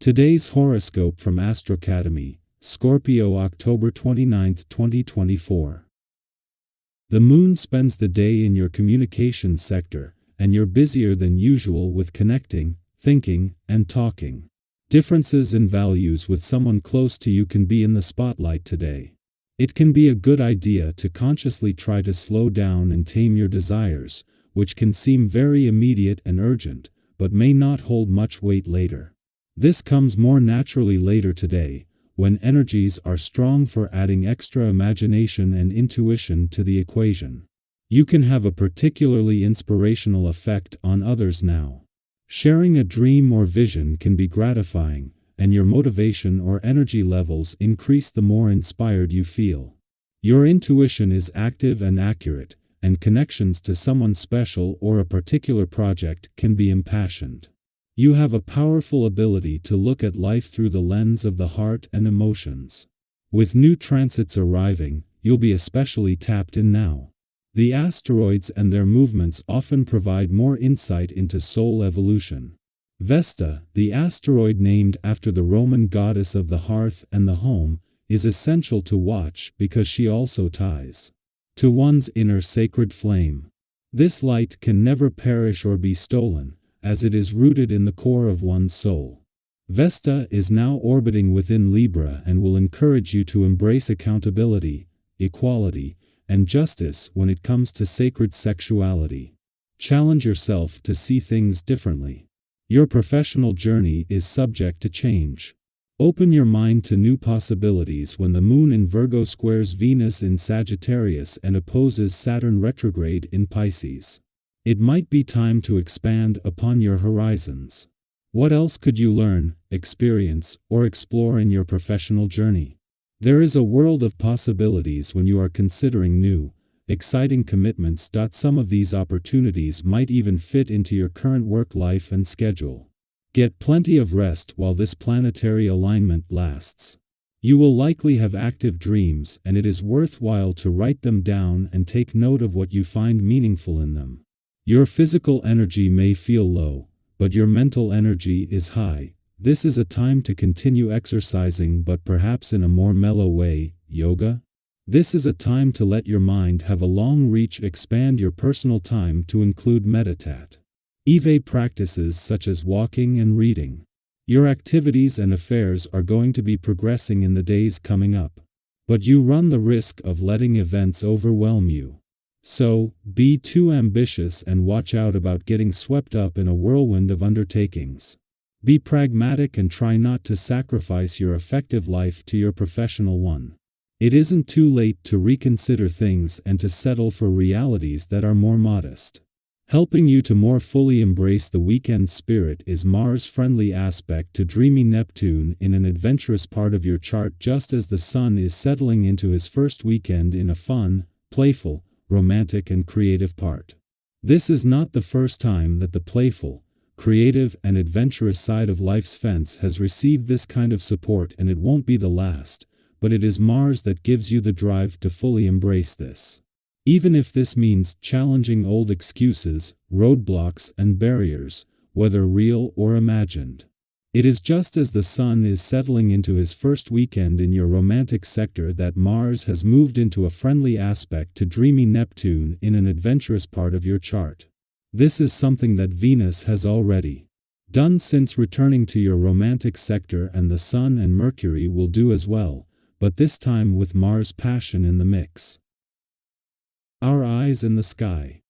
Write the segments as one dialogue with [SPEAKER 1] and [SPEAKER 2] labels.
[SPEAKER 1] Today's horoscope from Astrocademy, Scorpio October 29, 2024. The moon spends the day in your communications sector, and you're busier than usual with connecting, thinking, and talking. Differences in values with someone close to you can be in the spotlight today. It can be a good idea to consciously try to slow down and tame your desires, which can seem very immediate and urgent, but may not hold much weight later. This comes more naturally later today, when energies are strong for adding extra imagination and intuition to the equation. You can have a particularly inspirational effect on others now. Sharing a dream or vision can be gratifying, and your motivation or energy levels increase the more inspired you feel. Your intuition is active and accurate, and connections to someone special or a particular project can be impassioned. You have a powerful ability to look at life through the lens of the heart and emotions. With new transits arriving, you'll be especially tapped in now. The asteroids and their movements often provide more insight into soul evolution. Vesta, the asteroid named after the Roman goddess of the hearth and the home, is essential to watch because she also ties to one's inner sacred flame. This light can never perish or be stolen, as it is rooted in the core of one's soul. Vesta is now orbiting within Libra and will encourage you to embrace accountability, equality, and justice when it comes to sacred sexuality. Challenge yourself to see things differently. Your professional journey is subject to change. Open your mind to new possibilities when the moon in Virgo squares Venus in Sagittarius and opposes Saturn retrograde in Pisces. It might be time to expand upon your horizons. What else could you learn, experience, or explore in your professional journey? There is a world of possibilities when you are considering new, exciting commitments. Some of these opportunities might even fit into your current work life and schedule. Get plenty of rest while this planetary alignment lasts. You will likely have active dreams, and it is worthwhile to write them down and take note of what you find meaningful in them. Your physical energy may feel low, but your mental energy is high. This is a time to continue exercising, but perhaps in a more mellow way. Yoga? This is a time to let your mind have a long reach. Expand your personal time to include meditate. Eve practices such as walking and reading. Your activities and affairs are going to be progressing in the days coming up. But you run the risk of letting events overwhelm you. So, be too ambitious and watch out about getting swept up in a whirlwind of undertakings. Be pragmatic and try not to sacrifice your effective life to your professional one. It isn't too late to reconsider things and to settle for realities that are more modest. Helping you to more fully embrace the weekend spirit is Mars' friendly aspect to dreamy Neptune in an adventurous part of your chart, just as the Sun is settling into his first weekend in a fun, playful, romantic and creative part. This is not the first time that the playful, creative and adventurous side of life's fence has received this kind of support, and it won't be the last, but it is Mars that gives you the drive to fully embrace this. Even if this means challenging old excuses, roadblocks and barriers, whether real or imagined. It is just as the Sun is settling into his first weekend in your romantic sector that Mars has moved into a friendly aspect to dreamy Neptune in an adventurous part of your chart. This is something that Venus has already done since returning to your romantic sector, and the Sun and Mercury will do as well, but this time with Mars' passion in the mix. Our eyes in the sky.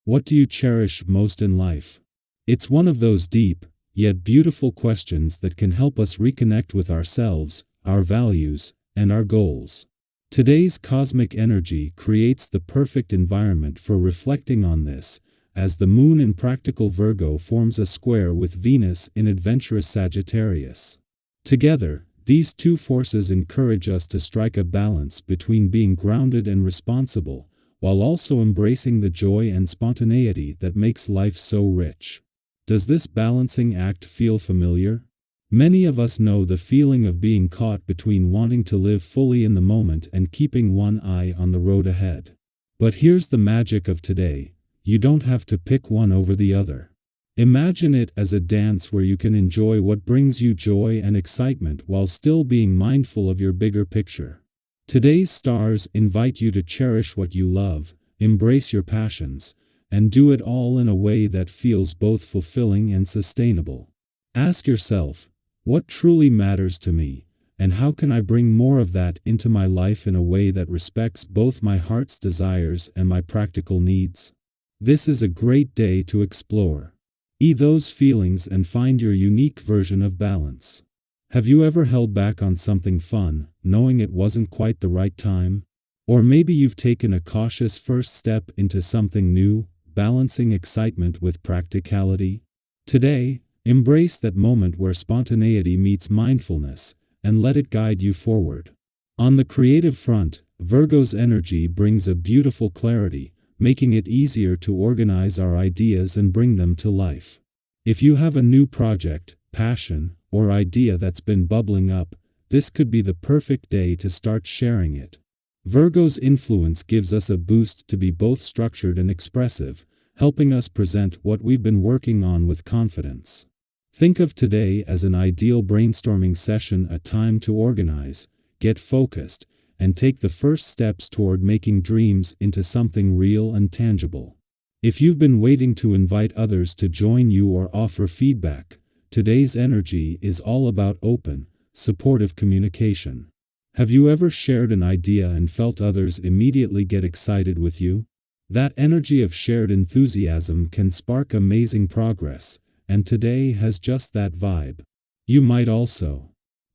[SPEAKER 1] What do you cherish most in life? It's one of those deep, yet beautiful questions that can help us reconnect with ourselves, our values, and our goals. Today's cosmic energy creates the perfect environment for reflecting on this, as the moon in practical Virgo forms a square with Venus in adventurous Sagittarius. Together, these two forces encourage us to strike a balance between being grounded and responsible, while also embracing the joy and spontaneity that makes life so rich. Does this balancing act feel familiar? Many of us know the feeling of being caught between wanting to live fully in the moment and keeping one eye on the road ahead. But here's the magic of today: you don't have to pick one over the other. Imagine it as a dance where you can enjoy what brings you joy and excitement while still being mindful of your bigger picture. Today's stars invite you to cherish what you love, embrace your passions, and do it all in a way that feels both fulfilling and sustainable. Ask yourself, what truly matters to me, and how can I bring more of that into my life in a way that respects both my heart's desires and my practical needs? This is a great day to explore. Those feelings and find your unique version of balance. Have you ever held back on something fun, knowing it wasn't quite the right time? Or maybe you've taken a cautious first step into something new, balancing excitement with practicality? Today, embrace that moment where spontaneity meets mindfulness, and let it guide you forward. On the creative front, Virgo's energy brings a beautiful clarity, making it easier to organize our ideas and bring them to life. If you have a new project, passion, or idea that's been bubbling up, this could be the perfect day to start sharing it. Virgo's influence gives us a boost to be both structured and expressive, helping us present what we've been working on with confidence. Think of today as an ideal brainstorming session, a time to organize, get focused, and take the first steps toward making dreams into something real and tangible. If you've been waiting to invite others to join you or offer feedback, today's energy is all about open, supportive communication. Have you ever shared an idea and felt others immediately get excited with you? That energy of shared enthusiasm can spark amazing progress, and today has just that vibe. You might also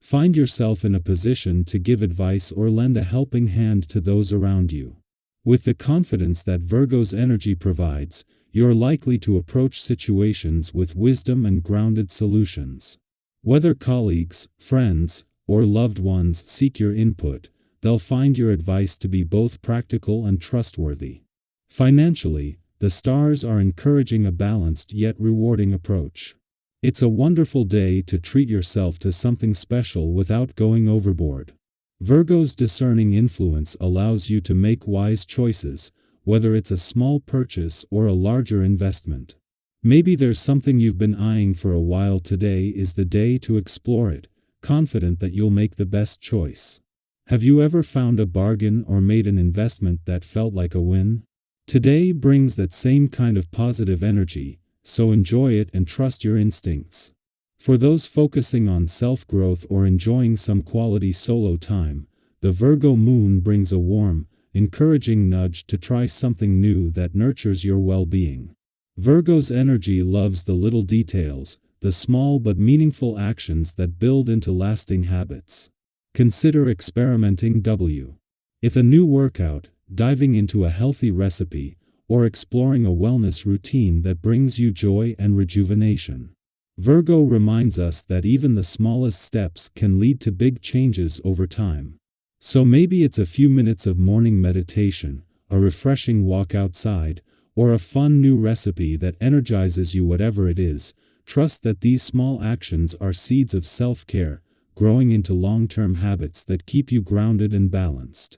[SPEAKER 1] find yourself in a position to give advice or lend a helping hand to those around you. With the confidence that Virgo's energy provides, you're likely to approach situations with wisdom and grounded solutions. Whether colleagues, friends, or loved ones seek your input, they'll find your advice to be both practical and trustworthy. Financially, the stars are encouraging a balanced yet rewarding approach. It's a wonderful day to treat yourself to something special without going overboard. Virgo's discerning influence allows you to make wise choices, whether it's a small purchase or a larger investment. Maybe there's something you've been eyeing for a while. Today is the day to explore it, confident that you'll make the best choice. Have you ever found a bargain or made an investment that felt like a win? Today brings that same kind of positive energy, so enjoy it and trust your instincts. For those focusing on self-growth or enjoying some quality solo time, the Virgo moon brings a warm, encouraging nudge to try something new that nurtures your well-being. Virgo's energy loves the little details, the small but meaningful actions that build into lasting habits. Consider experimenting. If a new workout, diving into a healthy recipe, or exploring a wellness routine that brings you joy and rejuvenation. Virgo reminds us that even the smallest steps can lead to big changes over time. So maybe it's a few minutes of morning meditation, a refreshing walk outside, or a fun new recipe that energizes you. Whatever it is, trust that these small actions are seeds of self-care, growing into long-term habits that keep you grounded and balanced.